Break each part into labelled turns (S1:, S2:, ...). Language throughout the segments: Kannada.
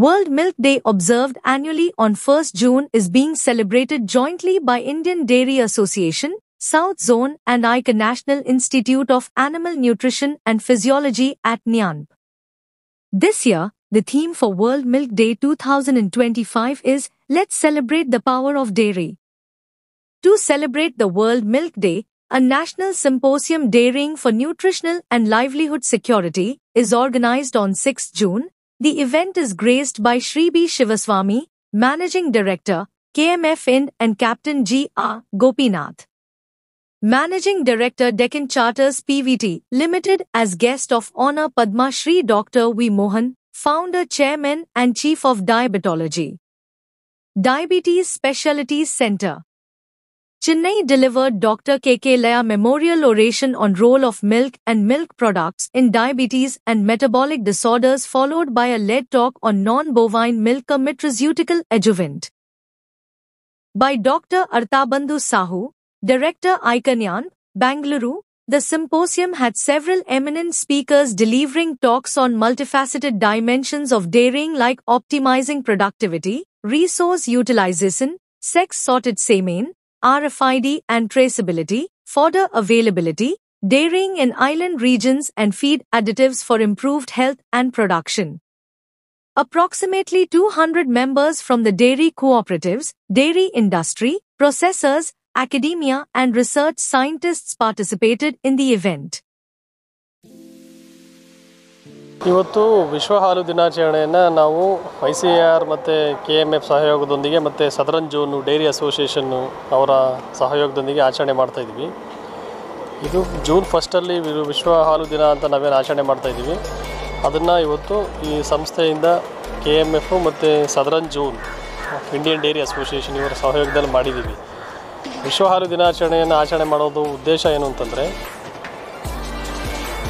S1: World Milk Day, observed annually on 1st June, is being celebrated jointly by Indian Dairy Association, South Zone and ICA National Institute of Animal Nutrition and Physiology at NIANP. This year, the theme for World Milk Day 2025 is Let's Celebrate the Power of Dairy. To celebrate the World Milk Day, a national symposium Dairying for Nutritional and Livelihood Security is organized on 6th June. The event is graced by Shri B. Shivaswamy, Managing Director, KMF Ind and Captain G. R. Gopinath, Managing Director, Deccan Charters PVT Limited, as guest of honor Padma Shri Dr. V. Mohan, Founder, Chairman and Chief of Diabetology, Diabetes Specialties Center, Chennai, delivered Dr. K.K. Laya Memorial Oration on Role of Milk and Milk Products in Diabetes and Metabolic Disorders, followed by a lead talk on non-bovine milk, a nutraceutical adjuvant, by Dr. Artabandhu Sahu, Director, ICA NIANP, Bangalore. The symposium had several eminent speakers delivering talks on multifaceted dimensions of dairying like optimizing productivity, resource utilization, sex-sorted semen, RFID and traceability, fodder availability, dairying in island regions and feed additives for improved health and production. Approximately 200 members from the dairy cooperatives, dairy industry, processors, academia and research scientists participated in the event.
S2: ಇವತ್ತು ವಿಶ್ವ ಹಾಲು ದಿನಾಚರಣೆಯನ್ನು ನಾವು ICAR ಮತ್ತು KMF ಸಹಯೋಗದೊಂದಿಗೆ ಮತ್ತು ಸದರನ್ ಜೋನ್ ಡೈರಿ ಅಸೋಸಿಯೇಷನ್ನು ಅವರ ಸಹಯೋಗದೊಂದಿಗೆ ಆಚರಣೆ ಮಾಡ್ತಾಯಿದ್ದೀವಿ. ಇದು ಜೂನ್ 1ರಲ್ಲಿ ವಿಶ್ವ ಹಾಲು ದಿನ ಅಂತ ನಾವೇನು ಆಚರಣೆ ಮಾಡ್ತಾಯಿದ್ದೀವಿ. ಅದನ್ನು ಇವತ್ತು ಈ ಸಂಸ್ಥೆಯಿಂದ KMF ಮತ್ತು Southern Zone Indian Dairy Association ಇವರ ಸಹಯೋಗದಲ್ಲಿ ಮಾಡಿದ್ದೀವಿ. ವಿಶ್ವ ಹಾಲು ದಿನಾಚರಣೆಯನ್ನು ಆಚರಣೆ ಮಾಡೋದು ಉದ್ದೇಶ ಏನು ಅಂತಂದರೆ,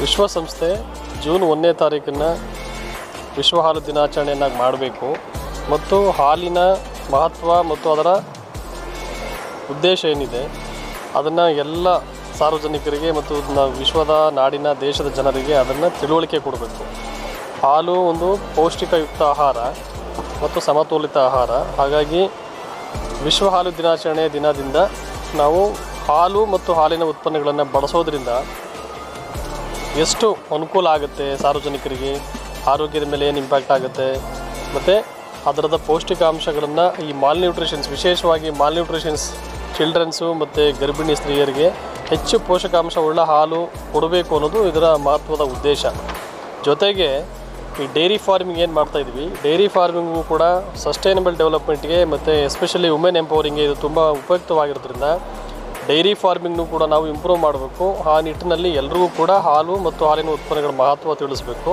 S2: ವಿಶ್ವಸಂಸ್ಥೆ ಜೂನ್ 1ನೇ ತಾರೀಕನ್ನು ವಿಶ್ವ ಹಾಲು ದಿನಾಚರಣೆಯನ್ನಾಗಿ ಮಾಡಬೇಕು ಮತ್ತು ಹಾಲಿನ ಮಹತ್ವ ಮತ್ತು ಅದರ ಉದ್ದೇಶ ಏನಿದೆ ಅದನ್ನು ಎಲ್ಲ ಸಾರ್ವಜನಿಕರಿಗೆ ಮತ್ತು ವಿಶ್ವದ ನಾಡಿನ ದೇಶದ ಜನರಿಗೆ ಅದನ್ನು ತಿಳುವಳಿಕೆ ಕೊಡಬೇಕು. ಹಾಲು ಒಂದು ಪೌಷ್ಟಿಕಯುಕ್ತ ಆಹಾರ ಮತ್ತು ಸಮತೋಲಿತ ಆಹಾರ. ಹಾಗಾಗಿ ವಿಶ್ವ ಹಾಲು ದಿನಾಚರಣೆಯ ದಿನದಿಂದ ನಾವು ಹಾಲು ಮತ್ತು ಹಾಲಿನ ಉತ್ಪನ್ನಗಳನ್ನು ಬಳಸೋದ್ರಿಂದ ಎಷ್ಟು ಅನುಕೂಲ ಆಗುತ್ತೆ, ಸಾರ್ವಜನಿಕರಿಗೆ ಆರೋಗ್ಯದ ಮೇಲೆ ಏನು ಇಂಪ್ಯಾಕ್ಟ್ ಆಗುತ್ತೆ, ಮತ್ತು ಅದರದ ಪೌಷ್ಟಿಕಾಂಶಗಳನ್ನು ಈ ಮಾಲ್ನ್ಯೂಟ್ರಿಷನ್ಸ್, ವಿಶೇಷವಾಗಿ ಮಾಲ್ನ್ಯೂಟ್ರಿಷನ್ಸ್ ಚಿಲ್ಡ್ರನ್ಸು ಮತ್ತು ಗರ್ಭಿಣಿ ಸ್ತ್ರೀಯರಿಗೆ ಹೆಚ್ಚು ಪೋಷಕಾಂಶವುಳ್ಳ ಹಾಲು ಕೊಡಬೇಕು ಅನ್ನೋದು ಇದರ ಮಹತ್ವದ ಉದ್ದೇಶ. ಜೊತೆಗೆ ಈ ಡೈರಿ ಫಾರ್ಮಿಂಗ್ ಏನು ಮಾಡ್ತಾಯಿದ್ವಿ, ಡೈರಿ ಫಾರ್ಮಿಂಗು ಕೂಡ ಸಸ್ಟೈನಬಲ್ ಡೆವಲಪ್ಮೆಂಟ್ಗೆ ಮತ್ತು ಎಸ್ಪೆಷಲಿ ವುಮೆನ್ ಎಂಪವರಿಂಗ್ಗೆ ಇದು ತುಂಬ ಉಪಯುಕ್ತವಾಗಿರೋದ್ರಿಂದ ಡೈರಿ ಫಾರ್ಮಿಂಗ್ನೂ ಕೂಡ ನಾವು ಇಂಪ್ರೂವ್ ಮಾಡಬೇಕು. ಆ ನಿಟ್ಟಿನಲ್ಲಿ ಎಲ್ಲರಿಗೂ ಕೂಡ ಹಾಲು ಮತ್ತು ಹಾಲಿನ ಉತ್ಪನ್ನಗಳ ಮಹತ್ವ ತಿಳಿಸ್ಬೇಕು,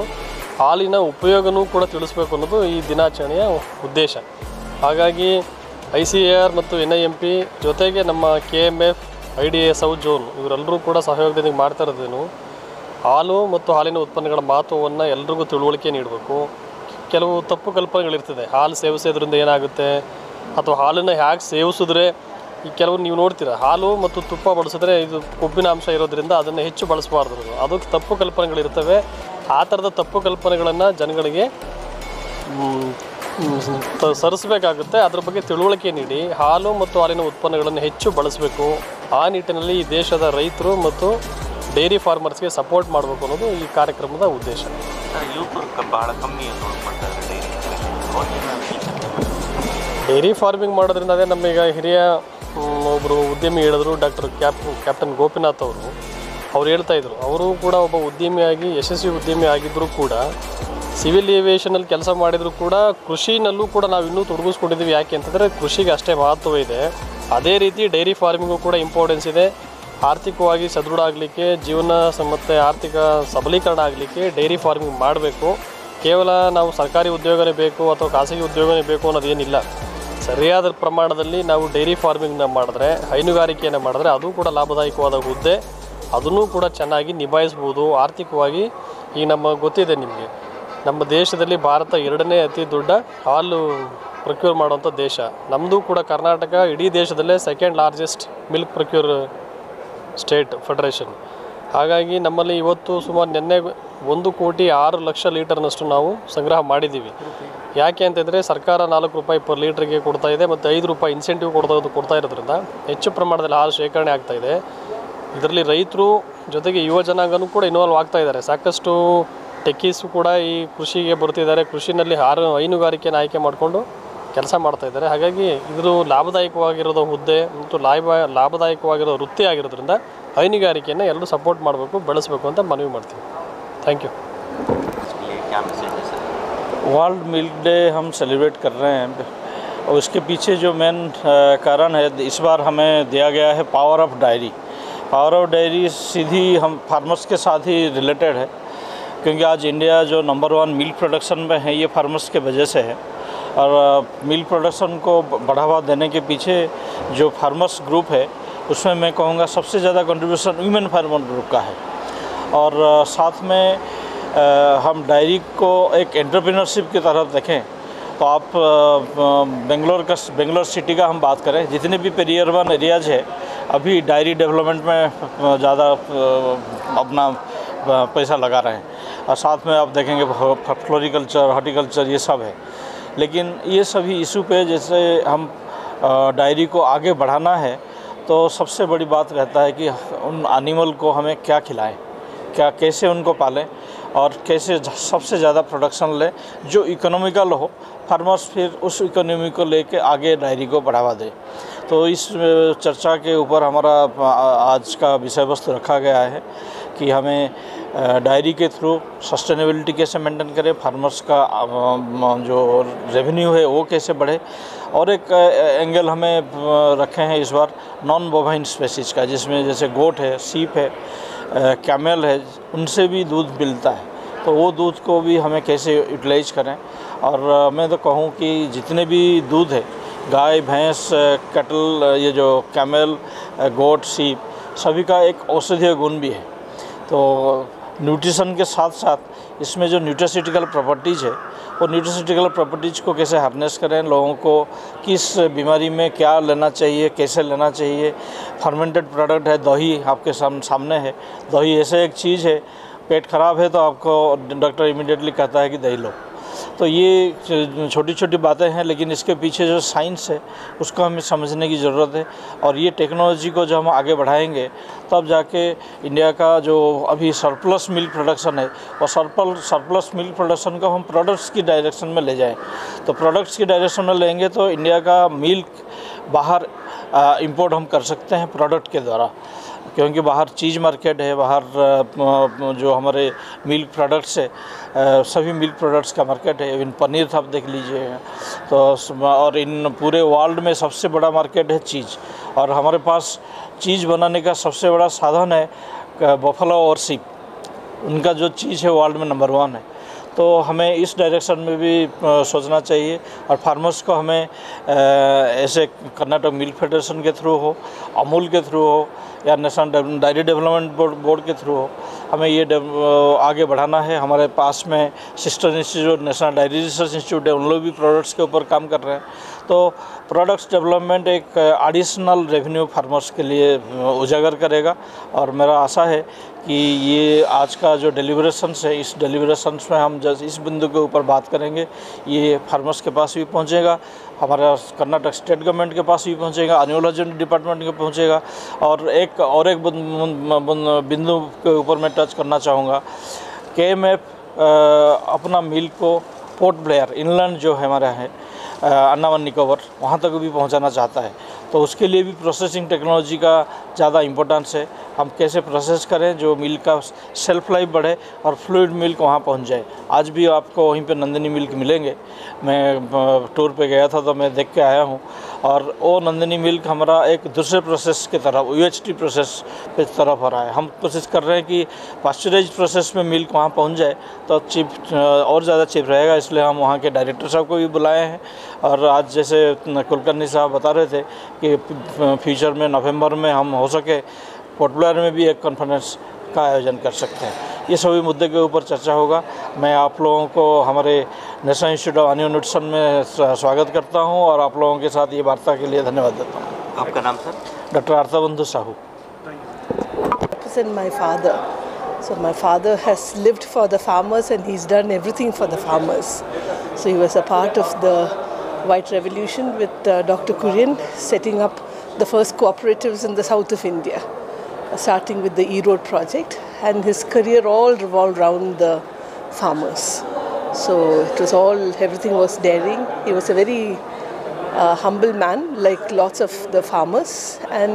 S2: ಹಾಲಿನ ಉಪಯೋಗನೂ ಕೂಡ ತಿಳಿಸ್ಬೇಕು ಅನ್ನೋದು ಈ ದಿನಾಚರಣೆಯ ಉದ್ದೇಶ. ಹಾಗಾಗಿ ICAR ಮತ್ತು NIMP ಜೊತೆಗೆ ನಮ್ಮ KMF, IDA ಸೌತ್ ಜೋನ್ ಇವರೆಲ್ಲರೂ ಕೂಡ ಸಹಯೋಗದಿಂದ ಮಾಡ್ತಾ ಇರೋದೇನು, ಹಾಲು ಮತ್ತು ಹಾಲಿನ ಉತ್ಪನ್ನಗಳ ಮಹತ್ವವನ್ನು ಎಲ್ರಿಗೂ ತಿಳುವಳಿಕೆ ನೀಡಬೇಕು. ಕೆಲವು ತಪ್ಪು ಕಲ್ಪನೆಗಳಿರ್ತದೆ, ಹಾಲು ಸೇವಿಸೋದ್ರಿಂದ ಏನಾಗುತ್ತೆ ಅಥವಾ ಹಾಲನ್ನು ಹೇಗೆ ಸೇವಿಸಿದ್ರೆ, ಈ ಕೆಲವು ನೀವು ನೋಡ್ತೀರ ಹಾಲು ಮತ್ತು ತುಪ್ಪ ಬಳಸಿದ್ರೆ ಇದು ಕೊಬ್ಬಿನ ಅಂಶ ಇರೋದ್ರಿಂದ ಅದನ್ನು ಹೆಚ್ಚು ಬಳಸಬಾರ್ದು, ಅದಕ್ಕೆ ತಪ್ಪು ಕಲ್ಪನೆಗಳಿರ್ತವೆ. ಆ ಥರದ ತಪ್ಪು ಕಲ್ಪನೆಗಳನ್ನು ಜನಗಳಿಗೆ ಸರಿಸಬೇಕಾಗುತ್ತೆ. ಅದ್ರ ಬಗ್ಗೆ ತಿಳುವಳಿಕೆ ನೀಡಿ ಹಾಲು ಮತ್ತು ಹಾಲಿನ ಉತ್ಪನ್ನಗಳನ್ನು ಹೆಚ್ಚು ಬಳಸಬೇಕು. ಆ ನಿಟ್ಟಿನಲ್ಲಿ ಈ ದೇಶದ ರೈತರು ಮತ್ತು ಡೈರಿ ಫಾರ್ಮರ್ಸ್ಗೆ ಸಪೋರ್ಟ್ ಮಾಡಬೇಕು ಅನ್ನೋದು ಈ ಕಾರ್ಯಕ್ರಮದ ಉದ್ದೇಶ.
S3: ಭಾಳ ಕಮ್ಮಿ
S2: ಡೈರಿ ಫಾರ್ಮಿಂಗ್ ಮಾಡೋದ್ರಿಂದ ಅದೇ ನಮ್ಮೀಗ ಹಿರಿಯ ಒಬ್ಬರು ಉದ್ಯಮಿ ಹೇಳಿದ್ರು, ಡಾಕ್ಟರ್ ಕ್ಯಾಪ್ಟನ್ ಗೋಪಿನಾಥ್ ಅವ್ರು ಹೇಳ್ತಾಯಿದ್ರು. ಅವರು ಕೂಡ ಒಬ್ಬ ಉದ್ಯಮಿಯಾಗಿ ಯಶಸ್ವಿ ಉದ್ಯಮಿ ಆಗಿದ್ದರೂ ಕೂಡ ಸಿವಿಲ್ ಏವಿಯೇಷನಲ್ಲಿ ಕೆಲಸ ಮಾಡಿದರೂ ಕೂಡ ಕೃಷಿನಲ್ಲೂ ಕೂಡ ನಾವು ಇನ್ನೂ ತೊಡಗಿಸ್ಕೊಂಡಿದ್ದೀವಿ. ಯಾಕೆ ಅಂತಂದರೆ ಕೃಷಿಗೆ ಅಷ್ಟೇ ಮಹತ್ವ ಇದೆ. ಅದೇ ರೀತಿ ಡೈರಿ ಫಾರ್ಮಿಂಗು ಕೂಡ ಇಂಪಾರ್ಟೆನ್ಸ್ ಇದೆ. ಆರ್ಥಿಕವಾಗಿ ಸದೃಢ ಆಗಲಿಕ್ಕೆ, ಜೀವನ ಮತ್ತು ಆರ್ಥಿಕ ಸಬಲೀಕರಣ ಆಗಲಿಕ್ಕೆ ಡೈರಿ ಫಾರ್ಮಿಂಗ್ ಮಾಡಬೇಕು. ಕೇವಲ ನಾವು ಸರ್ಕಾರಿ ಉದ್ಯೋಗನೇ ಬೇಕು ಅಥವಾ ಖಾಸಗಿ ಉದ್ಯೋಗನೇ ಬೇಕು ಅನ್ನೋದೇನಿಲ್ಲ. ಸರಿಯಾದ ಪ್ರಮಾಣದಲ್ಲಿ ನಾವು ಡೈರಿ ಫಾರ್ಮಿಂಗ್ನ ಮಾಡಿದ್ರೆ, ಹೈನುಗಾರಿಕೆಯನ್ನು ಮಾಡಿದ್ರೆ ಅದು ಕೂಡ ಲಾಭದಾಯಕವಾದ ಹುದ್ದೆ, ಅದನ್ನು ಕೂಡ ಚೆನ್ನಾಗಿ ನಿಭಾಯಿಸ್ಬೋದು ಆರ್ಥಿಕವಾಗಿ. ಈಗ ಗೊತ್ತಿದೆ ನಿಮಗೆ, ನಮ್ಮ ದೇಶದಲ್ಲಿ ಭಾರತ 2ನೇ ಅತಿ ದೊಡ್ಡ ಹಾಲು ಪ್ರೊಕ್ಯೂರ್ ಮಾಡುವಂಥ ದೇಶ. ನಮ್ಮದು ಕೂಡ ಕರ್ನಾಟಕ ಇಡೀ ದೇಶದಲ್ಲೇ 2nd largest milk procure state federation. ಹಾಗಾಗಿ ನಮ್ಮಲ್ಲಿ ಇವತ್ತು ಸುಮಾರು 1,06,00,000 ಲೀಟರ್ನಷ್ಟು ನಾವು ಸಂಗ್ರಹ ಮಾಡಿದ್ದೀವಿ. ಯಾಕೆ ಅಂತಂದರೆ ಸರ್ಕಾರ 4 ರೂಪಾಯಿ ಪರ್ ಲೀಟ್ರಿಗೆ ಕೊಡ್ತಾ ಇದೆ ಮತ್ತು 5 ರೂಪಾಯಿ ಇನ್ಸೆಂಟಿವ್ ಕೊಡ್ತಾ ಇರೋದ್ರಿಂದ ಹೆಚ್ಚು ಪ್ರಮಾಣದಲ್ಲಿ ಹಾಲು ಶೇಖರಣೆ ಆಗ್ತಾಯಿದೆ. ಇದರಲ್ಲಿ ರೈತರು ಜೊತೆಗೆ ಯುವ ಜನಾಂಗನೂ ಕೂಡ ಇನ್ವಾಲ್ವ್ ಆಗ್ತಾ ಇದ್ದಾರೆ. ಸಾಕಷ್ಟು ಟೆಕ್ಕೀಸು ಕೂಡ ಈ ಕೃಷಿಗೆ ಬರ್ತಿದ್ದಾರೆ. ಕೃಷಿನಲ್ಲಿ ಹೈನುಗಾರಿಕೆಯನ್ನು ಆಯ್ಕೆ ಮಾಡಿಕೊಂಡು ಕೆಲಸ ಮಾಡ್ತಾಯಿದ್ದಾರೆ. ಹಾಗಾಗಿ ಇದು ಲಾಭದಾಯಕವಾಗಿರೋದು ಹುದ್ದೆ ಮತ್ತು ಲಾಭದಾಯಕವಾಗಿರೋ ವೃತ್ತಿ ಆಗಿರೋದ್ರಿಂದ ಹೈನುಗಾರಿಕೆಯನ್ನು ಎಲ್ಲರೂ ಸಪೋರ್ಟ್ ಮಾಡಬೇಕು, ಬೆಳೆಸಬೇಕು ಅಂತ ಮನವಿ ಮಾಡ್ತೀವಿ. Thank you.
S3: क्या मैसेज है सर?
S4: वर्ल्ड मिल्क डे हम सेलिब्रेट कर रहे हैं और उसके पीछे जो मेन कारण है, इस बार हमें दिया गया है power of diary. Power of diary सीधी हम फार्मर्स के साथ ही रिलेटेड है, क्योंकि आज इंडिया जो नंबर 1 मिल्क प्रोडक्शन में है ये फार्मर्स के वजह से है. और मिल्क प्रोडक्शन को बढ़ावा देने के पीछे जो फार्मर्स ग्रुप है उसमें मैं कहूँगा सबसे ज़्यादा कंट्रीब्यूशन वीमेन फार्मर ग्रुप का है. और साथ में हम डायरी को एक एंटरप्रेन्योरशिप की तरफ देखें तो आप बेंगलोर सिटी का हम बात करें, जितने भी पेरी अर्बन एरियाज है अभी डायरी डेवलपमेंट में ज़्यादा अपना पैसा लगा रहे हैं. और साथ में आप देखेंगे फ्लोरिकल्चर, हॉर्टिकल्चर ये सब है. लेकिन ये सभी इशू पे जैसे हम डायरी को आगे बढ़ाना है तो सबसे बड़ी बात रहता है कि उन एनिमल को हमें क्या खिलाएं, क्या कैसे उनको पालें और कैसे सबसे ज़्यादा प्रोडक्शन लें जो इकोनॉमिकल हो. फार्मर्स फिर उस इकोनॉमी को लेके आगे डायरी को बढ़ावा दें. तो इस चर्चा के ऊपर हमारा आज का विषय वस्तु रखा गया है कि हमें डायरी के थ्रू सस्टेनेबिलिटी कैसे मेंटेन करें, फार्मर्स का जो रेवेन्यू है वो कैसे बढ़े. और एक एंगल हमें रखे हैं इस बार नॉन बोवाइन स्पेसीज का, जिसमें जैसे गोट है, सीप है, कैमल है, उनसे भी दूध मिलता है. तो वो दूध को भी हमें कैसे यूटिलाइज करें. और मैं तो कहूँ कि जितने भी दूध है, गाय, भैंस, कैटल, ये जो कैमल, गोट, सीप, सभी का एक औषधीय गुण भी है. तो न्यूट्रिशन के साथ साथ इसमें जो न्यूट्रास्यूटिकल प्रॉपर्टीज़ है वो न्यूट्रास्यूटिकल प्रॉपर्टीज़ को कैसे हार्नेस करें, लोगों को किस बीमारी में क्या लेना चाहिए, कैसे लेना चाहिए. फर्मेंटेड प्रोडक्ट है, दही आपके सामने है. दही ऐसे एक चीज़ है, पेट ख़राब है तो आपको डॉक्टर इमीडिएटली कहता है कि दही लो. तो ये छोटी छोटी बातें हैं, लेकिन इसके पीछे जो साइंस है उसको हमें समझने की ज़रूरत है. और ये टेक्नोलॉजी को जो हम आगे बढ़ाएंगे तब जाके इंडिया का जो अभी सरप्लस मिल्क प्रोडक्शन है और सरप्लस मिल्क प्रोडक्शन को हम प्रोडक्ट्स की डायरेक्शन में ले जाएं. तो प्रोडक्ट्स की डायरेक्शन में लेंगे तो इंडिया का मिल्क बाहर इंपोर्ट हम कर सकते हैं प्रोडक्ट के द्वारा, क्योंकि बाहर चीज़ मार्केट है, बाहर जो हमारे मिल्क प्रोडक्ट्स है, सभी मिल्क प्रोडक्ट्स का मार्केट है. इवन पनीर आप देख लीजिए. तो और इन पूरे वर्ल्ड में सबसे बड़ा मार्केट है चीज़. और हमारे पास चीज़ बनाने का सबसे बड़ा साधन है बफलो और सीप. उनका जो चीज़ है वर्ल्ड में नंबर 1 है. तो हमें इस डायरेक्शन में भी सोचना चाहिए. और फार्मर्स को हमें ऐसे कर्नाटक मिल्क फेडरेशन के थ्रू हो, अमूल के थ्रू हो या नेशनल डायरी डेवलपमेंट बोर्ड के थ्रू हो, हमें ये आगे बढ़ाना है. हमारे पास में sister institute national diary research institute है, उन लोग भी प्रोडक्ट्स के ऊपर काम कर रहे हैं. तो प्रोडक्ट्स डेवलपमेंट एक एडिशनल रेवेन्यू फार्मर्स के लिए उजागर करेगा. और मेरा आशा है कि ये आज का जो डेलिब्रेशंस है, इस डेलिब्रेशंस में हम जैसे इस बिंदु के ऊपर बात करेंगे, ये फार्मर्स के पास भी पहुंचेगा, हमारा कर्नाटक स्टेट गवर्नमेंट के पास भी पहुंचेगा, एनिमोलॉजी डिपार्टमेंट के पहुंचेगा. और एक बिंदु के ऊपर मैं टच करना चाहूँगा. KMF अपना मिल्क को पोर्ट ब्लेयर इनलैंड जो है हमारा है अंडमान निकोबार, वहाँ तक भी पहुँचाना चाहता है. तो उसके लिए भी प्रोसेसिंग टेक्नोलॉजी का ज़्यादा इम्पोर्टेंस है. हम कैसे प्रोसेस करें जो मिल्क का शेल्फ लाइफ बढ़े और फ्लूइड मिल्क वहाँ पहुँच जाए. आज भी आपको वहीं पे नंदिनी मिल्क मिलेंगे. मैं टूर पे गया था तो मैं देख के आया हूँ. और वो नंदिनी मिल्क हमारा एक दूसरे प्रोसेस की तरफ UHT प्रोसेस पे तरफ हो रहा है. हम कोशिश कर रहे हैं कि पास्चराइज प्रोसेस में मिल्क वहाँ पहुँच जाए तो चीप और ज़्यादा चीप रहेगा. इसलिए हम वहाँ के डायरेक्टर साहब को भी बुलाए हैं. और आज जैसे कुलकर्णी साहब बता रहे थे कि फ्यूचर में नवंबर में हम हो सके पोर्ट ब्लेयर में भी एक कॉन्फ्रेंस का आयोजन कर सकते हैं. ये सभी मुद्दे के ऊपर चर्चा होगा. मैं आप लोगों को हमारे national institute of animal nutrition में स्वागत करता हूं और आप लोगों के साथ ये वार्ता के लिए धन्यवाद देता हूं.
S3: आपका नाम sir?
S4: Doctor Arthabandhu Sahu.
S5: Represent my father. So my father has lived for the farmers and he's done everything for the farmers. So he was a part of the White Revolution with Dr. Kurian, setting up the first cooperatives in the south of India, starting with the E-Road project, and his career all revolved around the farmers. So it was all, everything was daring. He was a very humble man, like lots of the farmers, and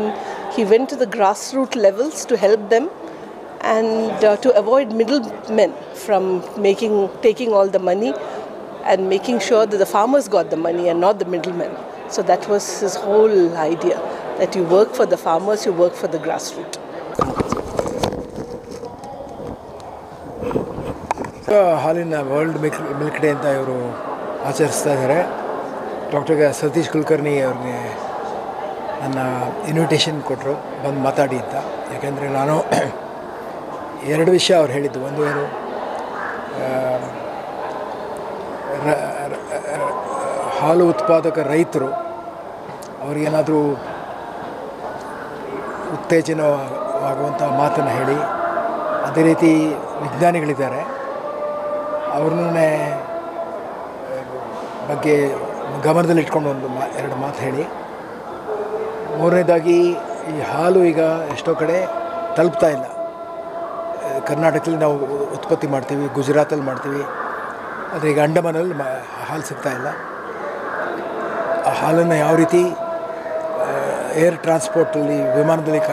S5: he went to the grassroots levels to help them and to avoid middlemen from taking all the money and making sure that the farmers got the money and not the middlemen. So that was his whole idea, that you work for the farmers, you work for the grassroots.
S6: ಹಾಲಿನ ವರ್ಲ್ಡ್ ಮಿಲ್ಕ್ ಡೇ ಅಂತ ಇವರು ಆಚರಿಸ್ತಾ ಇದ್ದಾರೆ. ಡಾಕ್ಟರ್ ಸತೀಶ್ ಕುಲಕರ್ಣಿ ಅವ್ರಿಗೆ ನನ್ನ ಇನ್ವಿಟೇಷನ್ ಕೊಟ್ಟರು ಬಂದು ಮಾತಾಡಿ ಅಂತ. ಯಾಕೆಂದರೆ ನಾನು ಎರಡು ವಿಷಯ ಅವ್ರು ಹೇಳಿದ್ದು. ಒಂದು ಏನು, ಹಾಲು ಉತ್ಪಾದಕ ರೈತರು ಅವ್ರಿಗೇನಾದರೂ ಉತ್ತೇಜನವಾಗುವಂಥ ಮಾತನ್ನು ಹೇಳಿ, ಅದೇ ರೀತಿ ವಿಜ್ಞಾನಿಗಳಿದ್ದಾರೆ ಅವ್ರನ್ನೇ ಬಗ್ಗೆ ಗಮನದಲ್ಲಿಟ್ಕೊಂಡು ಎರಡು ಮಾತು ಹೇಳಿ. ಮೂರನೇದಾಗಿ ಈ ಹಾಲು ಈಗ ಎಷ್ಟೋ ಕಡೆ ತಲುಪ್ತಾ ಇಲ್ಲ. ಕರ್ನಾಟಕದಲ್ಲಿ ನಾವು ಉತ್ಪತ್ತಿ ಮಾಡ್ತೀವಿ, ಗುಜರಾತಲ್ಲಿ ಮಾಡ್ತೀವಿ, ಆದರೆ ಈಗ ಅಂಡಮಾನಲ್ಲಿ ಹಾಲು ಸಿಗ್ತಾಯಿಲ್ಲ. ಆ ಹಾಲನ್ನು ಯಾವ ರೀತಿ ಏರ್ ಟ್ರಾನ್ಸ್ಪೋರ್ಟಲ್ಲಿ ವಿಮಾನದಲ್ಲಿ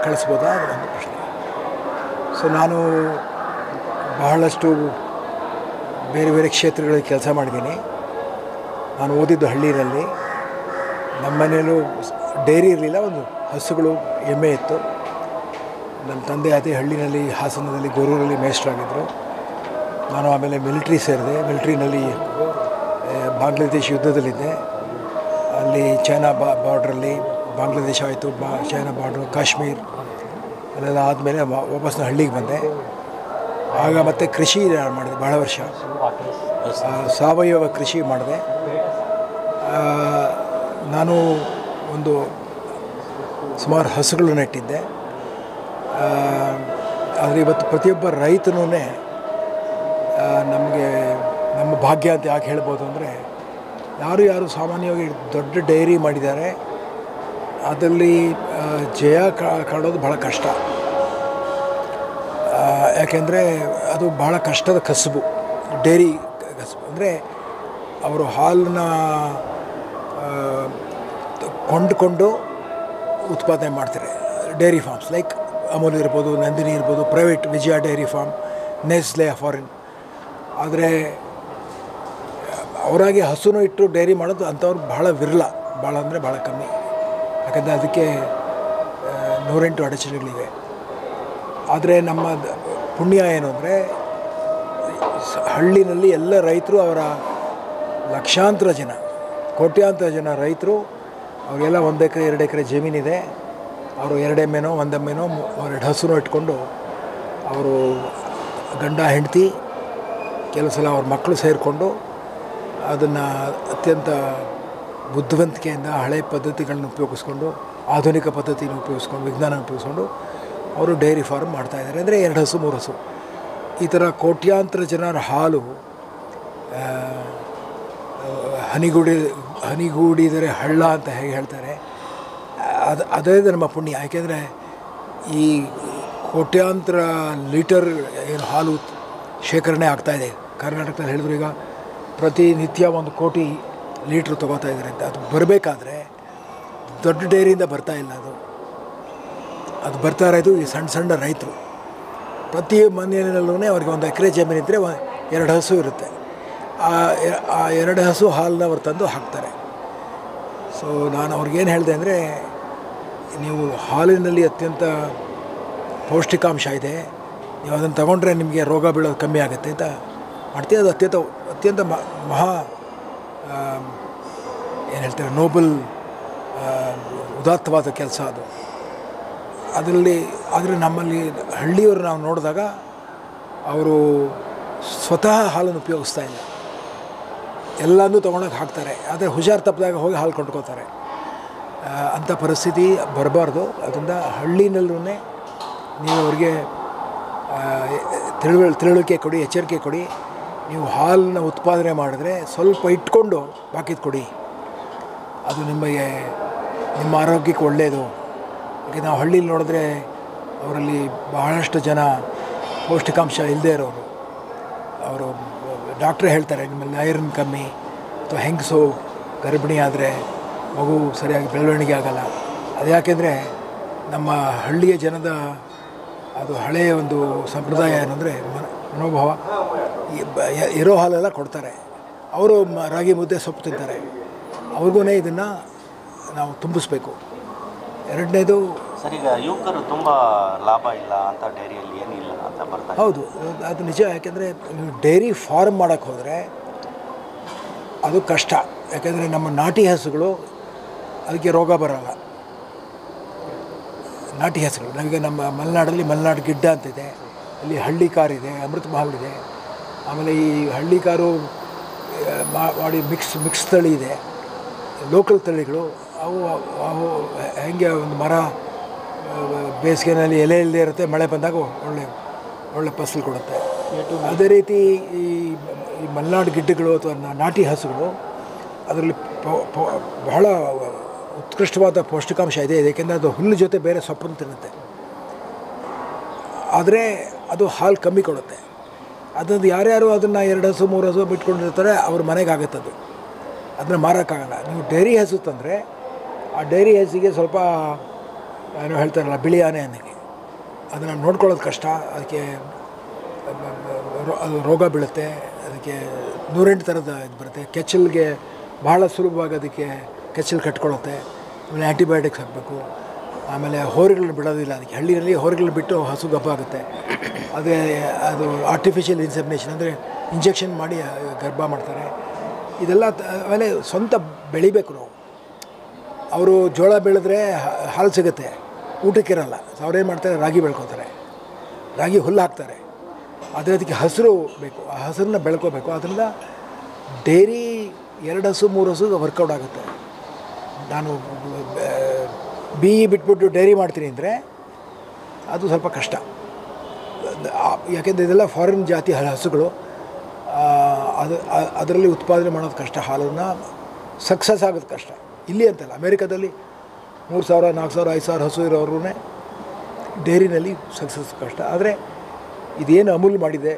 S6: ಕಳಿಸ್ಬೋದಾ, ಅದು ಒಂದು ಪ್ರಶ್ನೆ. ಸೊ ನಾನು ಬಹಳಷ್ಟು ಬೇರೆ ಬೇರೆ ಕ್ಷೇತ್ರಗಳಲ್ಲಿ ಕೆಲಸ ಮಾಡಿದ್ದೀನಿ. ನಾನು ಓದಿದ್ದು ಹಳ್ಳಿಯಲ್ಲಿ. ನಮ್ಮ ಮನೆಯಲ್ಲೂ ಡೈರಿ ಇರಲಿಲ್ಲ, ಒಂದು ಹಸುಗಳು ಎಮ್ಮೆ ಇತ್ತು. ನನ್ನ ತಂದೆ ಅದೇ ಹಳ್ಳಿನಲ್ಲಿ ಹಾಸನದಲ್ಲಿ ಗೊರೂರಲ್ಲಿ ಮೇಸ್ಟ್ರಾಗಿದ್ದರು. ನಾನು ಆಮೇಲೆ ಮಿಲಿಟ್ರಿ ಸೇರಿದೆ. ಮಿಲಿಟ್ರಿನಲ್ಲಿ ಬಾಂಗ್ಲಾದೇಶ್ ಯುದ್ಧದಲ್ಲಿದ್ದೆ. ಅಲ್ಲಿ ಚೈನಾ ಬಾರ್ಡ್ರಲ್ಲಿ ಬಾಂಗ್ಲಾದೇಶ ಆಯಿತು, ಚೈನಾ ಬಾರ್ಡ್ರು, ಕಾಶ್ಮೀರ್ ಅಲ್ಲೆಲ್ಲ ಆದಮೇಲೆ ವಾಪಸ್ ಹಳ್ಳಿಗೆ ಬಂದೆ. ಆಗ ಮತ್ತೆ ಕೃಷಿ ಮಾಡಿದೆ ಬಹಳ ವರ್ಷ. ಸಾವಯವ ಕೃಷಿ ಮಾಡಿದೆ. ನಾನು ಒಂದು ಸುಮಾರು ಹಸುಗಳು ನೆಟ್ಟಿದ್ದೆ. ಆದರೆ ಇವತ್ತು ಪ್ರತಿಯೊಬ್ಬ ರೈತನೂ ನಮಗೆ ನಮ್ಮ ಭಾಗ್ಯ ಅಂತ ಯಾಕೆ ಹೇಳ್ಬೋದು ಅಂದರೆ, ಯಾರು ಸಾಮಾನ್ಯವಾಗಿ ದೊಡ್ಡ ಡೈರಿ ಮಾಡಿದ್ದಾರೆ ಅದರಲ್ಲಿ ಜಯ ಕಾಣೋದು ಬಹಳ ಕಷ್ಟ. ಯಾಕೆಂದರೆ ಅದು ಬಹಳ ಕಷ್ಟದ ಕಸುಬು. ಡೈರಿ ಕಸುಬು ಅಂದರೆ ಅವರು ಹಾಲನ್ನ ಕೊಂಡುಕೊಂಡು ಉತ್ಪಾದನೆ ಮಾಡ್ತಾರೆ. ಡೈರಿ ಫಾರ್ಮ್ಸ್ ಲೈಕ್ ಅಮೂಲ್ ಇರ್ಬೋದು, ನಂದಿನಿ ಇರ್ಬೋದು, ಪ್ರೈವೇಟ್ ವಿಜಯ ಡೈರಿ ಫಾರ್ಮ್, ನೆಸ್ಲೆ ಫಾರಿನ್. ಆದರೆ ಅವರಾಗಿ ಹಸುನು ಇಟ್ಟು ಡೈರಿ ಮಾಡೋದು ಅಂಥವ್ರು ಬಹಳ ವಿರಳ, ಭಾಳ ಅಂದರೆ ಭಾಳ ಕಮ್ಮಿ. ಯಾಕಂದರೆ ಅದಕ್ಕೆ 108 ಅಡಚಣೆಗಳಿವೆ. ಆದರೆ ನಮ್ಮ ಪುಣ್ಯ ಏನು ಅಂದರೆ, ಹಳ್ಳಿನಲ್ಲಿ ಎಲ್ಲ ರೈತರು, ಅವರ ಲಕ್ಷಾಂತರ ಜನ, ಕೋಟ್ಯಾಂತರ ಜನ ರೈತರು, ಅವರೆಲ್ಲ 1 ಎಕರೆ 2 ಎಕರೆ ಜಮೀನಿದೆ. ಅವರು 2 ಎಮ್ಮೆನೋ 1 ಎಮ್ಮೆನೋ 2 ಹಸುನೋ ಇಟ್ಕೊಂಡು ಅವರು ಗಂಡ ಹೆಂಡತಿ, ಕೆಲವು ಸಲ ಅವ್ರ ಮಕ್ಕಳು ಸೇರಿಕೊಂಡು ಅದನ್ನು ಅತ್ಯಂತ ಬುದ್ಧಿವಂತಿಕೆಯಿಂದ ಹಳೆ ಪದ್ಧತಿಗಳನ್ನ ಉಪಯೋಗಿಸ್ಕೊಂಡು, ಆಧುನಿಕ ಪದ್ಧತಿನ ಉಪಯೋಗಿಸ್ಕೊಂಡು, ವಿಜ್ಞಾನ ಉಪಯೋಗಿಸ್ಕೊಂಡು ಅವರು ಡೈರಿ ಫಾರ್ಮ್ ಮಾಡ್ತಾಯಿದ್ದಾರೆ. ಅಂದರೆ 2 ಹಸು 3 ಹಸು ಈ ಥರ ಕೋಟ್ಯಾಂತರ ಜನರ ಹಾಲು ಹನಿಗೂಡಿದರೆ ಹಳ್ಳ ಅಂತ ಹೇಗೆ ಹೇಳ್ತಾರೆ, ಅದೇ ನಮ್ಮ ಪುಣ್ಯ. ಯಾಕೆಂದರೆ ಈ ಕೋಟ್ಯಾಂತರ ಲೀಟರ್ ಏನು ಹಾಲು ಶೇಖರಣೆ ಆಗ್ತಾಯಿದೆ ಕರ್ನಾಟಕದಲ್ಲಿ. ಹೇಳಿದ್ರು ಈಗ ಪ್ರತಿನಿತ್ಯ 1 ಕೋಟಿ ಲೀಟ್ರ್ ತೊಗೋತಾ ಇದ್ದಾರೆ ಅಂತ. ಅದು ಬರಬೇಕಾದ್ರೆ ದೊಡ್ಡ ಡೈರಿಯಿಂದ ಬರ್ತಾಯಿಲ್ಲ, ಅದು ಬರ್ತಾ ಇರೋದು ಈ ಸಣ್ಣ ರೈತರು. ಪ್ರತಿ ಮನೆಯಲ್ಲೂ ಅವ್ರಿಗೆ 1 ಎಕರೆ ಜಮೀನಿದ್ದರೆ 2 ಹಸು ಇರುತ್ತೆ. ಆ 2 ಹಸು ಹಾಲನ್ನ ಅವ್ರು ತಂದು ಹಾಕ್ತಾರೆ. ಸೊ ನಾನು ಅವ್ರಿಗೇನು ಹೇಳಿದೆ ಅಂದರೆ, ನೀವು ಹಾಲಿನಲ್ಲಿ ಅತ್ಯಂತ ಪೌಷ್ಟಿಕಾಂಶ ಇದೆ, ನೀವು ಅದನ್ನು ತಗೊಂಡ್ರೆ ನಿಮಗೆ ರೋಗ ಬೀಳೋದು ಕಮ್ಮಿ ಆಗುತ್ತೆ ಅಂತ ಮಾಡ್ತೀವಿ. ಅದು ಅತ್ಯಂತ ಮಹಾ ಏನು ಹೇಳ್ತಾರೆ, ನೋಬಲ್ ಉದಾತ್ತವಾದ ಕೆಲಸ ಅದು. ಆದರೆ ನಮ್ಮಲ್ಲಿ ಹಳ್ಳಿಯವರು ನಾವು ನೋಡಿದಾಗ ಅವರು ಸ್ವತಃ ಹಾಲನ್ನು ಉಪಯೋಗಿಸ್ತಾ ಇಲ್ಲ, ಎಲ್ಲನೂ ತೊಗೊಂಡೋಗಿ ಹಾಕ್ತಾರೆ. ಆದರೆ ಹುಷಾರು ತಪ್ಪಿದಾಗ ಹೋಗಿ ಹಾಲು ಕೊಂಡ್ಕೋತಾರೆ. ಅಂಥ ಪರಿಸ್ಥಿತಿ ಬರಬಾರ್ದು. ಅದರಿಂದ ಹಳ್ಳಿನಲ್ಲೂ ನೀವು ಅವ್ರಿಗೆ ತಿಳುವಳಿಕೆ ಕೊಡಿ, ಎಚ್ಚರಿಕೆ ಕೊಡಿ. ನೀವು ಹಾಲನ್ನ ಉತ್ಪಾದನೆ ಮಾಡಿದ್ರೆ ಸ್ವಲ್ಪ ಇಟ್ಕೊಂಡು ಬಾಕಿದು ಕೊಡಿ, ಅದು ನಿಮ್ಮ ಆರೋಗ್ಯಕ್ಕೆ ಒಳ್ಳೆಯದು. ಈಗ ನಾವು ಹಳ್ಳೀಲಿ ನೋಡಿದ್ರೆ ಅವರಲ್ಲಿ ಬಹಳಷ್ಟು ಜನ ಪೌಷ್ಟಿಕಾಂಶ ಇಲ್ಲದೇ ಇರೋರು. ಅವರು ಡಾಕ್ಟ್ರೇ ಹೇಳ್ತಾರೆ ನಿಮ್ಮಲ್ಲಿ ಐರನ್ ಕಮ್ಮಿ, ಅಥವಾ ಹೆಂಗಸು ಗರ್ಭಿಣಿ ಆದರೆ ಮಗು ಸರಿಯಾಗಿ ಬೆಳವಣಿಗೆ ಆಗೋಲ್ಲ. ಅದು ಯಾಕೆಂದರೆ ನಮ್ಮ ಹಳ್ಳಿಯ ಜನದ ಅದು ಹಳೆಯ ಒಂದು ಸಂಪ್ರದಾಯ ಏನಂದರೆ ಮನೋಭಾವ, ಇರೋ ಹಾಲೆಲ್ಲ ಕೊಡ್ತಾರೆ. ಅವರು ರಾಗಿ ಮುದ್ದೆ ಸೊಪ್ಪು ತಿಂತಾರೆ, ಅವ್ರಿಗೂ ಇದನ್ನು ನಾವು ತುಂಬಿಸ್ಬೇಕು. ಎರಡನೇದು
S3: ಸರ್, ಈಗ ಯುವಕರು ತುಂಬ ಲಾಭ ಇಲ್ಲ ಅಂತ ಡೈರಿಯಲ್ಲಿ ಏನಿಲ್ಲ ಅಂತ ಬರ್ತಾರೆ.
S6: ಹೌದು, ಅದು ನಿಜ. ಯಾಕೆಂದರೆ ನೀವು ಡೈರಿ ಫಾರ್ಮ್ ಮಾಡೋಕ್ಕೆ ಹೋದರೆ ಅದು ಕಷ್ಟ. ಯಾಕೆಂದರೆ ನಮ್ಮ ನಾಟಿ ಹಸುಗಳು ಅದಕ್ಕೆ ರೋಗ ಬರೋಲ್ಲ. ನಾಟಿ ಹಸುಗಳು ನಮಗೆ ನಮ್ಮ ಮಲೆನಾಡಲ್ಲಿ ಮಲೆನಾಡು ಗಿಡ್ಡ ಅಂತಿದೆ, ಇಲ್ಲಿ ಹಳ್ಳಿ ಕಾರಿದೆ, ಅಮೃತ ಮಹಲ್ ಇದೆ. ಆಮೇಲೆ ಈ ಹಳ್ಳಿ ಕಾರು ಮಾಡಿ ಮಿಕ್ಸ್ ತಳಿ ಇದೆ, ಲೋಕಲ್ ತಳಿಗಳು. ಅವು ಹೆಂಗೆ ಒಂದು ಮರ ಬೇಸಿಗೆನಲ್ಲಿ ಎಲೆ ಇಲ್ಲದೆ ಇರುತ್ತೆ, ಮಳೆ ಬಂದಾಗ ಒಳ್ಳೆ ಫಸಲು ಕೊಡುತ್ತೆ. ಅದೇ ರೀತಿ ಈ ಮಲೆನಾಡು ಗಿಡ್ಡಗಳು ಅಥವಾ ನಾಟಿ ಹಸುಗಳು ಅದರಲ್ಲಿ ಬಹಳ ಉತ್ಕೃಷ್ಟವಾದ ಪೌಷ್ಟಿಕಾಂಶ ಇದೆ. ಏಕೆಂದರೆ ಅದು ಹುಲ್ಲು ಜೊತೆ ಬೇರೆ ಸೊಪ್ಪನ್ನು ತಿನ್ನುತ್ತೆ. ಆದರೆ ಅದು ಹಾಲು ಕಮ್ಮಿ ಕೊಡುತ್ತೆ. ಅದನ್ನು ಯಾರ್ಯಾರು ಅದನ್ನು 2 ಹಸು 3 ಹಸು ಬಿಟ್ಕೊಂಡಿರ್ತಾರೆ ಅವ್ರ ಮನೆಗೆ ಆಗುತ್ತದು, ಅದನ್ನು ಮಾರೋಕ್ಕಾಗಲ್ಲ. ನೀವು ಡೈರಿ ಹಸು ತಂದರೆ ಆ ಡೈರಿ ಹಸಿಗೆ ಸ್ವಲ್ಪ ಏನೋ ಹೇಳ್ತಾರಲ್ಲ ಬಿಳಿ ಆನೆ ಅನ್ನೋಕ್ಕೆ, ಅದನ್ನು ನೋಡ್ಕೊಳ್ಳೋದು ಕಷ್ಟ. ಅದಕ್ಕೆ ಅದು ರೋಗ ಬೀಳುತ್ತೆ, ಅದಕ್ಕೆ 108 ಥರದ ಇದು ಬರುತ್ತೆ. ಕೆಚ್ಚಲಿಗೆ ಭಾಳ ಸುಲಭವಾಗಿ ಅದಕ್ಕೆ ಕೆಚ್ಚಲು ಕಟ್ಕೊಳ್ಳುತ್ತೆ. ಆಮೇಲೆ ಆ್ಯಂಟಿಬಯೋಟಿಕ್ಸ್ ಹಾಕಬೇಕು. ಆಮೇಲೆ ಹೋರಿಗಳನ್ನ ಬಿಡೋದಿಲ್ಲ ಅದಕ್ಕೆ. ಹಳ್ಳಿಯಲ್ಲಿ ಹೋರಿಗಳನ್ನ ಬಿಟ್ಟು ಹಸು ಗಬ್ಬ ಆಗುತ್ತೆ. ಅದು ಆರ್ಟಿಫಿಷಿಯಲ್ ಇನ್ಸೆಮಿನೇಷನ್ ಅಂದರೆ ಇಂಜೆಕ್ಷನ್ ಮಾಡಿ ಗರ್ಭ ಮಾಡ್ತಾರೆ. ಇದೆಲ್ಲ ಆಮೇಲೆ ಸ್ವಂತ ಬೆಳಿಬೇಕು ನಾವು. ಅವರು ಜೋಳ ಬೆಳೆದ್ರೆ ಹಾಲು ಸಿಗುತ್ತೆ, ಊಟಕ್ಕಿರಲ್ಲ. ಅವ್ರೇನು ಮಾಡ್ತಾರೆ, ರಾಗಿ ಬೆಳ್ಕೊತಾರೆ, ರಾಗಿ ಹುಲ್ಲು ಹಾಕ್ತಾರೆ. ಆದರೆ ಅದಕ್ಕೆ ಹಸಿರು ಬೇಕು, ಆ ಹಸಿರನ್ನ ಬೆಳ್ಕೋಬೇಕು. ಅದರಿಂದ ಡೈರಿ 2 ಹಸು 3 ಹಸು ವರ್ಕೌಟ್ ಆಗುತ್ತೆ. ನಾನು ಬಿಟ್ಬಿಟ್ಟು ಡೈರಿ ಮಾಡ್ತೀನಿ ಅಂದರೆ ಅದು ಸ್ವಲ್ಪ ಕಷ್ಟ. ಯಾಕೆಂದರೆ ಇದೆಲ್ಲ ಫಾರಿನ್ ಜಾತಿ ಹಸುಗಳು. ಅದರಲ್ಲಿ ಉತ್ಪಾದನೆ ಮಾಡೋದು ಕಷ್ಟ. ಹಾಲನ್ನು ಸಕ್ಸಸ್ ಆಗೋದು ಕಷ್ಟ. ಇಲ್ಲಿ ಅಂತಲ್ಲ, ಅಮೇರಿಕಾದಲ್ಲಿ 3,000 4,000 5,000 ಹಸು ಇರೋರು ಡೈರಿನಲ್ಲಿ ಸಕ್ಸಸ್ ಕಷ್ಟ. ಆದರೆ ಇದೇನು ಅಮೂಲ್ ಮಾಡಿದೆ,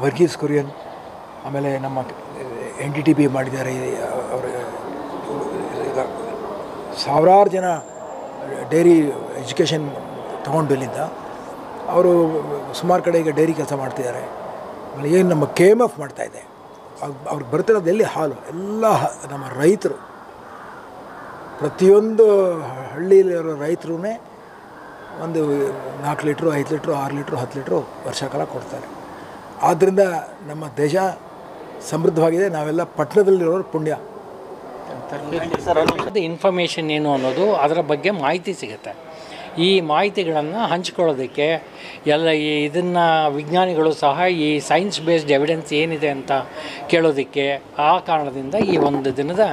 S6: ವರ್ಗೀಸ್ ಕುರಿಯನ್, ಆಮೇಲೆ ನಮ್ಮ NDTV ಮಾಡಿದ್ದಾರೆ. ಅವರು ಸಾವಿರಾರು ಜನ ಡೈರಿ ಎಜುಕೇಷನ್ ತೊಗೊಂಡು ಇಲ್ಲಿಂದ ಅವರು ಸುಮಾರು ಕಡೆ ಈಗ ಡೈರಿ ಕೆಲಸ ಮಾಡ್ತಿದ್ದಾರೆ. ಆಮೇಲೆ ಏನು ನಮ್ಮ KMF ಮಾಡ್ತಾಯಿದೆ, ಅವ್ರಿಗೆ ಬರ್ತಿರೋದು ಎಲ್ಲಿ ಹಾಲು ಎಲ್ಲ ನಮ್ಮ ರೈತರು. ಪ್ರತಿಯೊಂದು ಹಳ್ಳಿಯಲ್ಲಿರೋ ರೈತರೂ ಒಂದು 4 ಲೀಟ್ರು 5 ಲೀಟ್ರು 6 ಲೀಟ್ರು 10 ಲೀಟ್ರು ವರ್ಷಕಾಲ ಕೊಡ್ತಾರೆ. ಆದ್ದರಿಂದ ನಮ್ಮ ದೇಶ ಸಮೃದ್ಧವಾಗಿದೆ. ನಾವೆಲ್ಲ ಪಟ್ಟಣದಲ್ಲಿರೋರು ಪುಣ್ಯ.
S7: ಅದು ಇನ್ಫಾರ್ಮೇಷನ್ ಏನು ಅನ್ನೋದು ಅದರ ಬಗ್ಗೆ ಮಾಹಿತಿ ಸಿಗುತ್ತೆ. ಈ ಮಾಹಿತಿಗಳನ್ನು ಹಂಚ್ಕೊಳ್ಳೋದಕ್ಕೆ ಇದನ್ನು ವಿಜ್ಞಾನಿಗಳು ಸಹ ಈ ಸೈನ್ಸ್ ಬೇಸ್ಡ್ ಎವಿಡೆನ್ಸ್ ಏನಿದೆ ಅಂತ ಕೇಳೋದಕ್ಕೆ ಆ ಕಾರಣದಿಂದ ಈ ಒಂದು ದಿನದ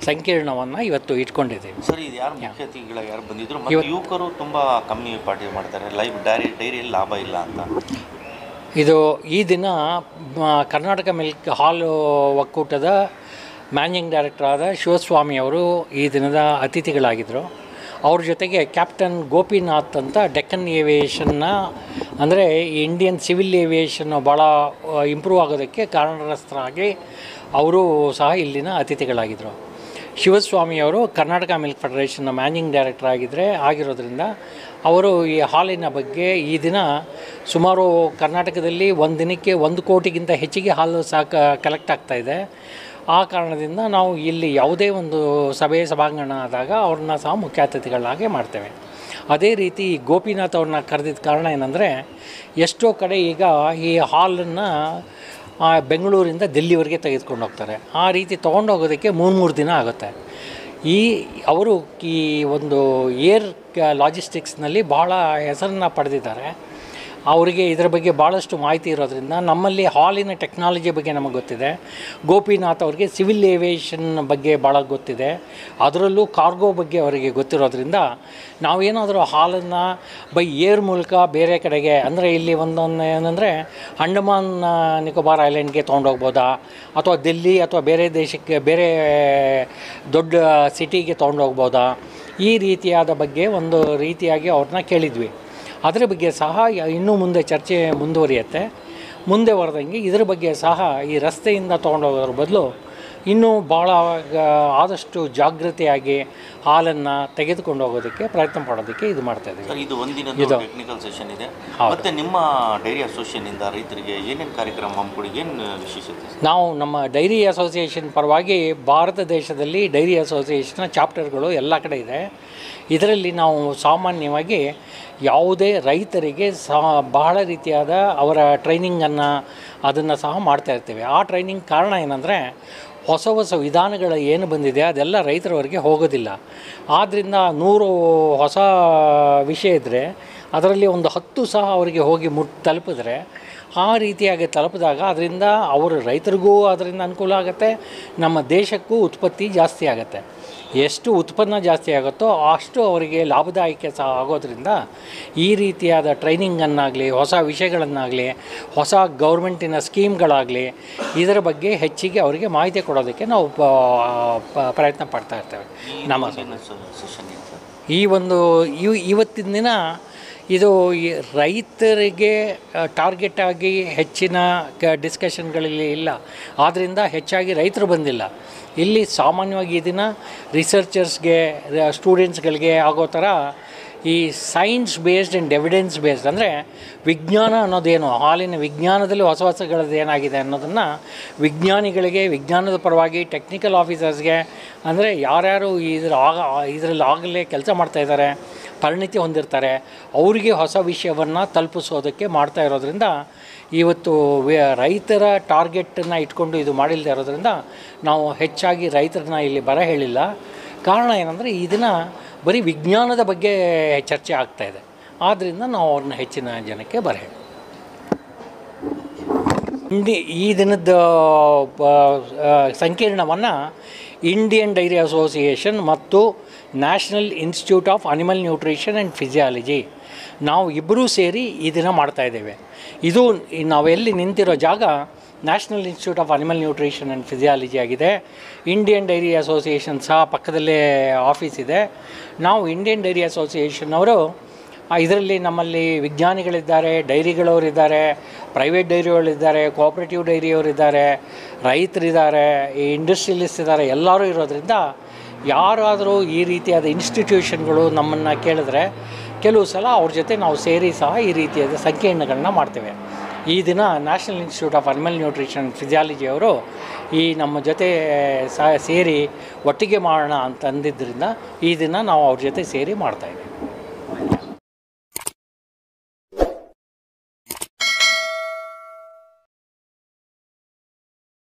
S7: ಸಂಕೀರ್ಣವನ್ನು ಇವತ್ತು ಇಟ್ಕೊಂಡಿದ್ದೀವಿ.
S3: ಸರ್, ಇದು ಯಾರು ಮುಖ್ಯ ಅತಿಥಿಗಳು ಯಾರು ಬಂದಿದ್ರು? ಮತ್ತು ಯುವಕರು ತುಂಬ ಕಮ್ಮಿ ಪಾರ್ಟಿ ಮಾಡ್ತಾರೆ, ಡೈರಿಯಲ್ಲಿ ಲಾಭ ಇಲ್ಲ ಅಂತ.
S7: ಇದು ಈ ದಿನ ಕರ್ನಾಟಕ ಮಿಲ್ಕ್ ಹಾಲು ಒಕ್ಕೂಟದ ಮ್ಯಾನೇಜಿಂಗ್ ಡೈರೆಕ್ಟರ್ ಆದ ಶಿವಸ್ವಾಮಿಯವರು ಈ ದಿನದ ಅತಿಥಿಗಳಾಗಿದ್ದರು. ಅವ್ರ ಜೊತೆಗೆ ಕ್ಯಾಪ್ಟನ್ ಗೋಪಿನಾಥ್ ಅಂತ ಡೆಕ್ಕನ್ ಏವಿಯೇಷನ್ನ ಅಂದರೆ ಇಂಡಿಯನ್ ಸಿವಿಲ್ ಏವಿಯೇಷನ್ ಭಾಳ ಇಂಪ್ರೂವ್ ಆಗೋದಕ್ಕೆ ಕಾರಣಸ್ಥರಾಗಿ ಅವರು ಸಹ ಇಲ್ಲಿನ ಅತಿಥಿಗಳಾಗಿದ್ದರು. ಶಿವಸ್ವಾಮಿಯವರು ಕರ್ನಾಟಕ ಮಿಲ್ಕ್ ಫೆಡರೇಷನ್ನ ಮ್ಯಾನೇಜಿಂಗ್ ಡೈರೆಕ್ಟರ್ ಆಗಿರೋದ್ರಿಂದ ಅವರು ಈ ಹಾಲಿನ ಬಗ್ಗೆ ಈ ದಿನ ಸುಮಾರು ಕರ್ನಾಟಕದಲ್ಲಿ ಒಂದು ದಿನಕ್ಕೆ 1 ಕೋಟಿಗಿಂತ ಹೆಚ್ಚಿಗೆ ಹಾಲು ಕಲೆಕ್ಟ್ ಆಗ್ತಾಯಿದೆ. ಆ ಕಾರಣದಿಂದ ನಾವು ಇಲ್ಲಿ ಯಾವುದೇ ಒಂದು ಸಭಾಂಗಣ ಆದಾಗ ಅವ್ರನ್ನ ಸಹ ಮುಖ್ಯ ಅತಿಥಿಗಳಾಗಿ ಮಾಡ್ತೇವೆ. ಅದೇ ರೀತಿ ಗೋಪಿನಾಥ್ ಅವ್ರನ್ನ ಕರೆದಿದ್ದ ಕಾರಣ ಏನಂದರೆ, ಎಷ್ಟೋ ಕಡೆ ಈಗ ಈ ಹಾಲನ್ನು ಬೆಂಗಳೂರಿಂದ ದಿಲ್ಲಿವರೆಗೆ ತೆಗೆದುಕೊಂಡು ಹೋಗ್ತಾರೆ. ಆ ರೀತಿ ತೊಗೊಂಡೋಗೋದಕ್ಕೆ 3 ದಿನ ಆಗುತ್ತೆ. ಅವರು ಈ ಒಂದು ಏರ್ ಲಾಜಿಸ್ಟಿಕ್ಸ್ನಲ್ಲಿ ಭಾಳ ಹೆಸರನ್ನು ಪಡೆದಿದ್ದಾರೆ. ಅವರಿಗೆ ಇದರ ಬಗ್ಗೆ ಭಾಳಷ್ಟು ಮಾಹಿತಿ ಇರೋದ್ರಿಂದ, ನಮ್ಮಲ್ಲಿ ಹಾಲಿನ ಟೆಕ್ನಾಲಜಿ ಬಗ್ಗೆ ನಮಗೆ ಗೊತ್ತಿದೆ. ಗೋಪಿನಾಥ್ ಅವರಿಗೆ ಸಿವಿಲ್ ಏವಿಯೇಷನ್ ಬಗ್ಗೆ ಭಾಳ ಗೊತ್ತಿದೆ, ಅದರಲ್ಲೂ ಕಾರ್ಗೋ ಬಗ್ಗೆ ಅವರಿಗೆ ಗೊತ್ತಿರೋದ್ರಿಂದ ನಾವೇನಾದರೂ ಹಾಲನ್ನು ಬೈ ಏರ್ ಮೂಲಕ ಬೇರೆ ಕಡೆಗೆ, ಅಂದರೆ ಇಲ್ಲಿ ಒಂದೊಂದು ಏನಂದರೆ ಅಂಡಮಾನ್ ನಿಕೋಬಾರ್ ಐಲ್ಯಾಂಡ್ಗೆ ತೊಗೊಂಡೋಗ್ಬೋದಾ, ಅಥವಾ ದಿಲ್ಲಿ ಅಥವಾ ಬೇರೆ ದೇಶಕ್ಕೆ, ಬೇರೆ ದೊಡ್ಡ ಸಿಟಿಗೆ ತೊಗೊಂಡೋಗ್ಬೋದಾ, ಈ ರೀತಿಯಾದ ಬಗ್ಗೆ ಒಂದು ರೀತಿಯಾಗಿ ಅವ್ರನ್ನ ಕೇಳಿದ್ವಿ. ಅದರ ಬಗ್ಗೆ ಸಹ ಇನ್ನೂ ಮುಂದೆ ಚರ್ಚೆ ಮುಂದುವರಿಯುತ್ತೆ. ಮುಂದೆ ಬರೆದಂಗೆ ಇದ್ರ ಬಗ್ಗೆ ಸಹ ಈ ರಸ್ತೆಯಿಂದ ತೊಗೊಂಡೋಗೋದ್ರ ಬದಲು ಇನ್ನೂ ಭಾಳ ಆದಷ್ಟು ಜಾಗೃತಿಯಾಗಿ ಹಾಲನ್ನು ತೆಗೆದುಕೊಂಡು ಹೋಗೋದಕ್ಕೆ ಪ್ರಯತ್ನ ಪಡೋದಕ್ಕೆ ಇದು ಮಾಡ್ತಾಯಿದ್ದೀವಿ.
S3: ಸರ್, ಇದು ಒಂದಿನ ಟೆಕ್ನಿಕಲ್ ಸೆಷನ್ ಇದೆ. ಮತ್ತು ನಿಮ್ಮ ಡೈರಿ ಅಸೋಸಿಯೇಷನಿಂದ ರೈತರಿಗೆ ಏನೇನು ಕಾರ್ಯಕ್ರಮ ಹಮ್ಮಿಕೊಡಿ, ಏನು ವಿಶೇಷತೆ?
S7: ನಾವು ನಮ್ಮ ಡೈರಿ ಅಸೋಸಿಯೇಷನ್ ಪರವಾಗಿ ಭಾರತ ದೇಶದಲ್ಲಿ ಡೈರಿ ಅಸೋಸಿಯೇಷನ್ನ ಚಾಪ್ಟರ್ಗಳು ಎಲ್ಲ ಕಡೆ ಇದೆ. ಇದರಲ್ಲಿ ನಾವು ಸಾಮಾನ್ಯವಾಗಿ ಯಾವುದೇ ರೈತರಿಗೆ ಬಹಳ ರೀತಿಯಾದ ಅವರ ಟ್ರೈನಿಂಗನ್ನು ಅದನ್ನು ಸಹ ಮಾಡ್ತಾಯಿರ್ತೀವಿ. ಆ ಟ್ರೈನಿಂಗ್ ಕಾರಣ ಏನಂದರೆ, ಹೊಸ ಹೊಸ ವಿಧಾನಗಳು ಏನು ಬಂದಿದೆ ಅದೆಲ್ಲ ರೈತರವರೆಗೆ ಹೋಗೋದಿಲ್ಲ. ಆದ್ದರಿಂದ 100 ಹೊಸ ವಿಷಯ ಇದ್ದರೆ ಅದರಲ್ಲಿ ಒಂದು 10 ಸಹ ಅವರಿಗೆ ಹೋಗಿ ತಲುಪಿದ್ರೆ, ಆ ರೀತಿಯಾಗಿ ತಲುಪಿದಾಗ ಅದರಿಂದ ಅವರು ರೈತರಿಗೂ ಅದರಿಂದ ಅನುಕೂಲ ಆಗುತ್ತೆ, ನಮ್ಮ ದೇಶಕ್ಕೂ ಉತ್ಪತ್ತಿ ಜಾಸ್ತಿ ಆಗುತ್ತೆ. ಎಷ್ಟು ಉತ್ಪನ್ನ ಜಾಸ್ತಿ ಆಗುತ್ತೋ ಅಷ್ಟು ಅವರಿಗೆ ಲಾಭದಾಯಕ ಸಹ ಆಗೋದ್ರಿಂದ ಈ ರೀತಿಯಾದ ಟ್ರೈನಿಂಗನ್ನಾಗಲಿ, ಹೊಸ ವಿಷಯಗಳನ್ನಾಗಲಿ, ಹೊಸ ಗೌರ್ಮೆಂಟಿನ ಸ್ಕೀಮ್ಗಳಾಗಲಿ, ಇದರ ಬಗ್ಗೆ ಹೆಚ್ಚಿಗೆ ಅವರಿಗೆ ಮಾಹಿತಿ ಕೊಡೋದಕ್ಕೆ ನಾವು ಪ್ರಯತ್ನ ಪಡ್ತಾ ಇರ್ತೇವೆ. ನಮ್ಮ ಇವತ್ತಿನ ದಿನ ಇದು ರೈತರಿಗೆ ಟಾರ್ಗೆಟ್ ಆಗಿ ಹೆಚ್ಚಿನ ಡಿಸ್ಕಷನ್ಗಳಲ್ಲಿ ಇಲ್ಲ, ಆದ್ದರಿಂದ ಹೆಚ್ಚಾಗಿ ರೈತರು ಬಂದಿಲ್ಲ. ಇಲ್ಲಿ ಸಾಮಾನ್ಯವಾಗಿ ಈ ದಿನ ರಿಸರ್ಚರ್ಸ್ಗೆ, ಸ್ಟೂಡೆಂಟ್ಸ್ಗಳಿಗೆ ಆಗೋ ಥರ ಈ science based and evidence based, ಅಂದರೆ ವಿಜ್ಞಾನ ಅನ್ನೋದೇನು, ಹಾಲಿನ ವಿಜ್ಞಾನದಲ್ಲಿ ಹೊಸ ಹೊಸಗಳದ್ದು ಏನಾಗಿದೆ ಅನ್ನೋದನ್ನು ವಿಜ್ಞಾನಿಗಳಿಗೆ, ವಿಜ್ಞಾನದ ಪರವಾಗಿ ಟೆಕ್ನಿಕಲ್ ಆಫೀಸರ್ಸ್ಗೆ, ಅಂದರೆ ಯಾರ್ಯಾರು ಇದರಲ್ಲಿ ಆಗಲೇ ಕೆಲಸ ಮಾಡ್ತಾಯಿದ್ದಾರೆ, ಪರಿಣಿತಿ ಹೊಂದಿರ್ತಾರೆ, ಅವರಿಗೆ ಹೊಸ ವಿಷಯವನ್ನು ತಲುಪಿಸೋದಕ್ಕೆ ಮಾಡ್ತಾ ಇರೋದ್ರಿಂದ ಇವತ್ತು ರೈತರ ಟಾರ್ಗೆಟನ್ನು ಇಟ್ಕೊಂಡು ಇದು ಮಾಡಿಲ್ಲದೆ ಇರೋದ್ರಿಂದ ನಾವು ಹೆಚ್ಚಾಗಿ ರೈತರನ್ನ ಇಲ್ಲಿ ಬರ ಹೇಳಿಲ್ಲ. ಕಾರಣ ಏನಂದರೆ, ಈ ದಿನ ಬರೀ ವಿಜ್ಞಾನದ ಬಗ್ಗೆ ಚರ್ಚೆ ಆಗ್ತಾಯಿದೆ, ಆದ್ದರಿಂದ ನಾವು ಅವ್ರನ್ನ ಹೆಚ್ಚಿನ ಜನಕ್ಕೆ ಬರ ಹೇಳಿ. ಈ ದಿನದ ಸಂಕೀರ್ಣವನ್ನು ಇಂಡಿಯನ್ ಡೈರಿ ಅಸೋಸಿಯೇಷನ್ ಮತ್ತು national institute of animal nutrition and physiology ನಾವು ಇಬ್ಬರೂ ಸೇರಿ ಈ ದಿನ ಮಾಡ್ತಾಯಿದ್ದೇವೆ. ಇದು ನಾವೆಲ್ಲಿ ನಿಂತಿರೋ ಜಾಗ national institute of animal nutrition and physiology ಆಗಿದೆ. ಇಂಡಿಯನ್ ಡೈರಿ ಅಸೋಸಿಯೇಷನ್ ಸಹ ಪಕ್ಕದಲ್ಲೇ ಆಫೀಸ್ ಇದೆ. ನಾವು ಇಂಡಿಯನ್ ಡೈರಿ ಅಸೋಸಿಯೇಷನ್ ಅವರು ಇದರಲ್ಲಿ ನಮ್ಮಲ್ಲಿ ವಿಜ್ಞಾನಿಗಳಿದ್ದಾರೆ, ಡೈರಿಗಳವರಿದ್ದಾರೆ, ಪ್ರೈವೇಟ್ ಡೈರಿಗಳಿದ್ದಾರೆ, ಕೋಆಪ್ರೇಟಿವ್ ಡೈರಿಯವರಿದ್ದಾರೆ, ರೈತರಿದ್ದಾರೆ, ಈ ಇಂಡಸ್ಟ್ರಿಯಲಿಸ್ಟ್ ಇದ್ದಾರೆ, ಎಲ್ಲರೂ ಇರೋದ್ರಿಂದ ಯಾರಾದರೂ ಈ ರೀತಿಯಾದ ಇನ್ಸ್ಟಿಟ್ಯೂಷನ್ಗಳು ನಮ್ಮನ್ನು ಕೇಳಿದ್ರೆ ಕೆಲವು ಸಲ ಅವ್ರ ಜೊತೆ ನಾವು ಸೇರಿ ಸಹ ಈ ರೀತಿಯಾದ ಸಂಕೀರ್ಣಗಳನ್ನ ಮಾಡ್ತೇವೆ. ಈ ದಿನ national institute of animal nutrition physiology ಅವರು ಈ ನಮ್ಮ ಜೊತೆ ಸೇರಿ ಒಟ್ಟಿಗೆ ಮಾಡೋಣ ಅಂತ ಅಂದಿದ್ದರಿಂದ ಈ ದಿನ ನಾವು ಅವ್ರ ಜೊತೆ ಸೇರಿ ಮಾಡ್ತಾಯಿದ್ದೀವಿ.